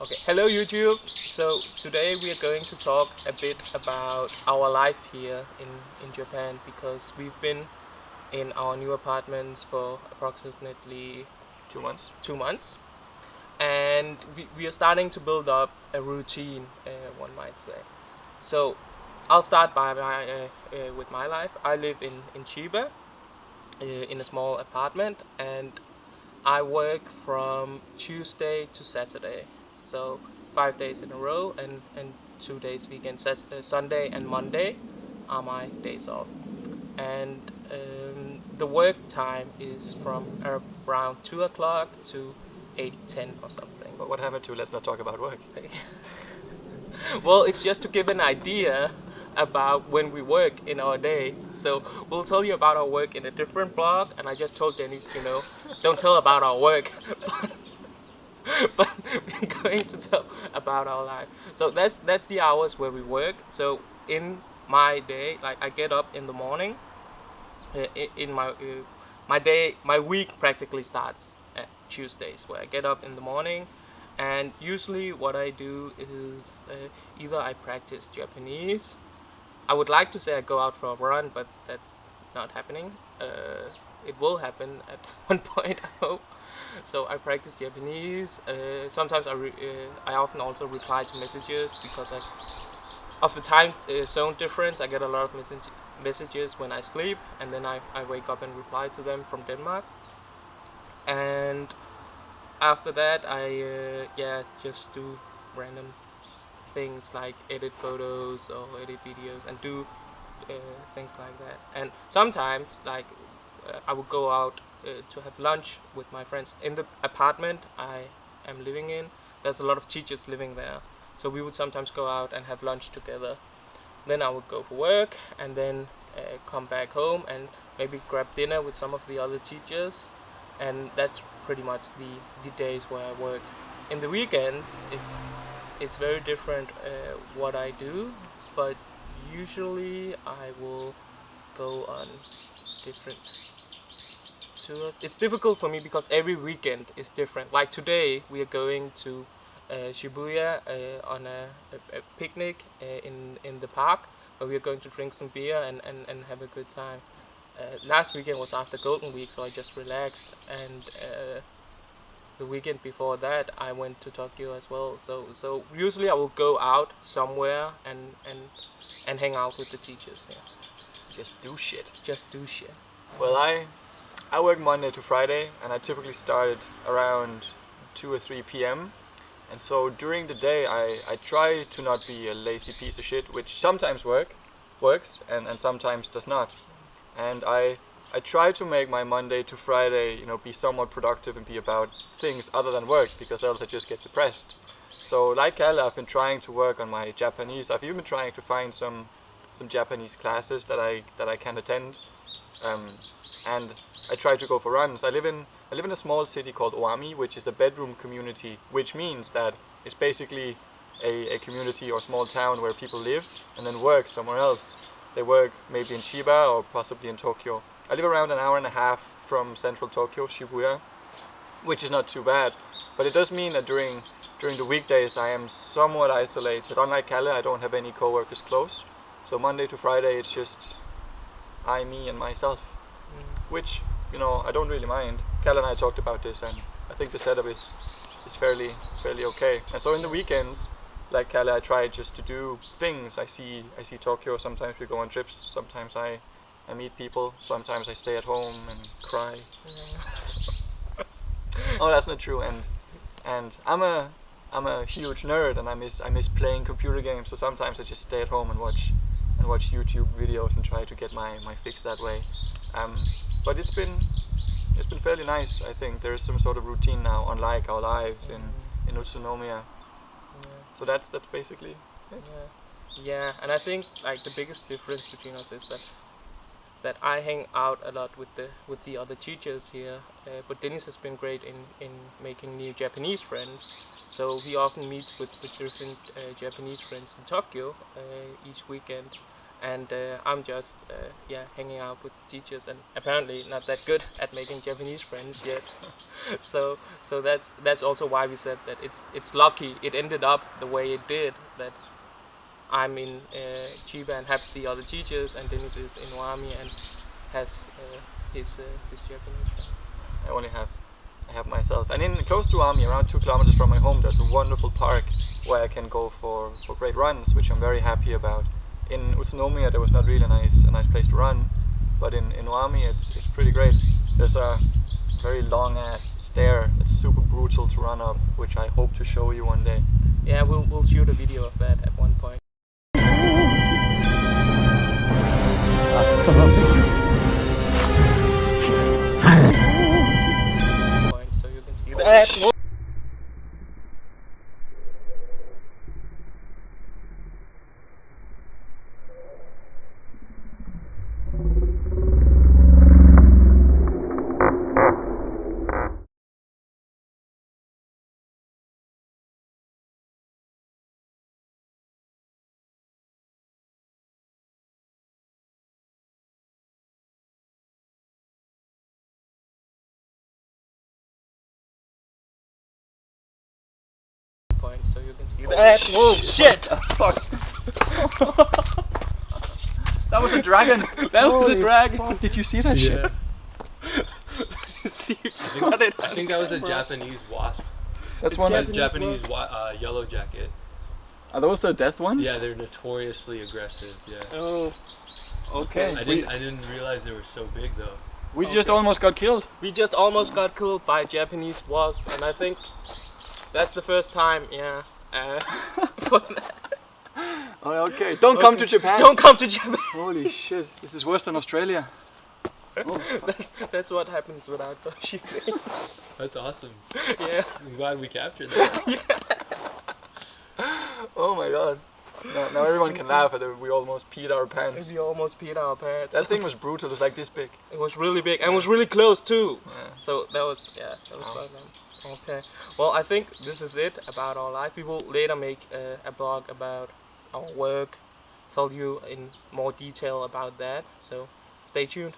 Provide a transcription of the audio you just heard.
Okay, hello YouTube. So today we are going to talk a bit about our life here in Japan because we've been in our new apartments for approximately 2 months. 2 months, and we are starting to build up a routine, one might say. So I'll start with my life. I live in Chiba, in a small apartment, and I work from Tuesday to Saturday, so 5 days in a row, and 2 days weekend. Sunday and Monday are my days off, and the work time is from around 2 o'clock to 8:10 or something. But what happened to let's not talk about work? Well, it's just to give an idea about when we work in our day. So we'll tell you about our work in a different blog, and I just told Dennis, don't tell about our work, but we're going to tell about our life. So that's the hours where we work. So in my day, like I get up in the morning. In my week practically starts at Tuesdays, where I get up in the morning, and usually what I do is either I practice Japanese. I would like to say I go out for a run, but that's not happening. It will happen at one point, I hope. So I practice Japanese. Sometimes I often also reply to messages because of the time zone difference. I get a lot of messages when I sleep, and then I wake up and reply to them from Denmark. And after that, I just do random things like edit photos or edit videos and do things like that. And sometimes, like I would go out to have lunch with my friends in the apartment I am living in. There's a lot of teachers living there, so we would sometimes go out and have lunch together. Then I would go for work, and then come back home and maybe grab dinner with some of the other teachers. And that's pretty much the days where I work. In the weekends, it's very different what I do, but usually I will go on different tours. It's difficult for me because every weekend is different. Like today, we are going to Shibuya on a picnic in the park, where we are going to drink some beer and have a good time. Last weekend was after Golden Week, so I just relaxed, and the weekend before that I went to Tokyo as well. So usually I will go out somewhere and hang out with the teachers. Yeah, Just do shit. just do shit. Well, I work Monday to Friday, and I typically start around 2 or 3 p.m. And so during the day, I try to not be a lazy piece of shit, which sometimes works and sometimes does not. And I try to make my Monday to Friday, be somewhat productive and be about things other than work, because else I just get depressed. So like Kalle, I've been trying to work on my Japanese. I've even been trying to find some Japanese classes that I can attend, and I try to go for runs. I live in a small city called Oami, which is a bedroom community, which means that it's basically a community or small town where people live and then work somewhere else. They work maybe in Chiba or possibly in Tokyo. I live around an hour and a half from central Tokyo, Shibuya, which is not too bad. But it does mean that during the weekdays I am somewhat isolated. Unlike Kalle, I don't have any coworkers close. So Monday to Friday it's just I, me, and myself, which I don't really mind. Kalle and I talked about this, and I think the setup is fairly okay. And so in the weekends, like Kalle, I try just to do things. I see Tokyo. Sometimes we go on trips. Sometimes I meet people. Sometimes I stay at home and cry. Oh, that's not true. And I'm a huge nerd, and I miss playing computer games. So sometimes I just stay at home and watch YouTube videos and try to get my fix that way. But it's been fairly nice. I think there is some sort of routine now, unlike our lives in Utsunomiya. So that's basically it. Yeah, and I think like the biggest difference between us is that I hang out a lot with the other teachers here, but Dennis has been great in making new Japanese friends. So he often meets with different Japanese friends in Tokyo each weekend, and I'm just hanging out with teachers, and apparently not that good at making Japanese friends yet. So that's also why we said that it's lucky it ended up the way it did, that I'm in Chiba and have the other teachers, and Dennis is in Wami and has his Japanese friend. I have myself. And in close to Ami, around 2 kilometers from my home, there's a wonderful park where I can go for great runs, which I'm very happy about. In Utsunomiya there was not really a nice place to run, but in Wami it's pretty great. There's a very long ass stair that's super brutal to run up, which I hope to show you one day. Yeah, we'll shoot a video of that at one point. So you can see that. Point, so you can see that. Whoa, shit! Fuck. That was a dragon! That was a Holy dragon. fuck, did you see that shit? See, got it. I think that was a Japanese wasp. That's one A that, Japanese yellow jacket. are those the death ones? Yeah, they're notoriously aggressive. Yeah. Oh, Okay. I didn't realize they were so big though. We just almost got killed. we just almost got killed by a Japanese wasp, and I think that's the first time. Yeah. For that. Oh, okay. Don't come to Japan. Don't come to Japan. Holy shit. This is worse than Australia. Oh, That's what happens without shipping. That's awesome. Yeah. I'm glad we captured that. oh my god. Now everyone can laugh at it. We almost peed our pants. We almost peed our pants. That thing was brutal. It was like this big. It was really big and was really close too. Yeah. So that was fun. Okay. Well, I think this is it about our life. We will later make a blog about our work, tell you in more detail about that. So stay tuned.